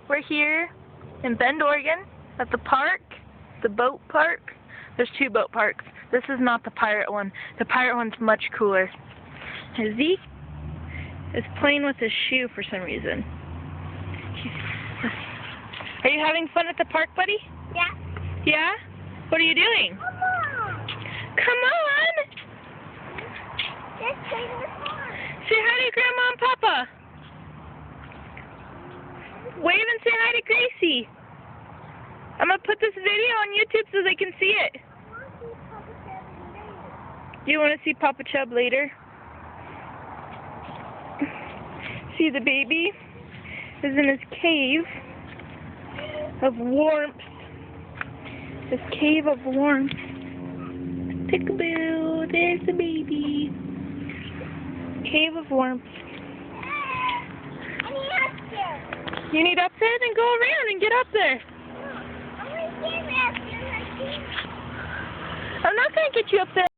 We're here in Bend, Oregon at the park, the boat park. There's two boat parks. This is not the pirate one. The pirate one's much cooler. Zeke is playing with his shoe for some reason. Are you having fun at the park, buddy? Yeah. Yeah? What are you doing? Come on. Come on! Just play with fun. Say hi to Grandma and Papa. Wave and say hi to Gracie. I'm going to put this video on YouTube so they can see it. Do you want to see Papa Chub later? See, the baby is in his cave of warmth. This cave of warmth. Peekaboo, there's the baby. Cave of warmth. I need upstairs. You need up there? Then go around and get up there. I'm going to get upstairs. I'm not going to get you up there.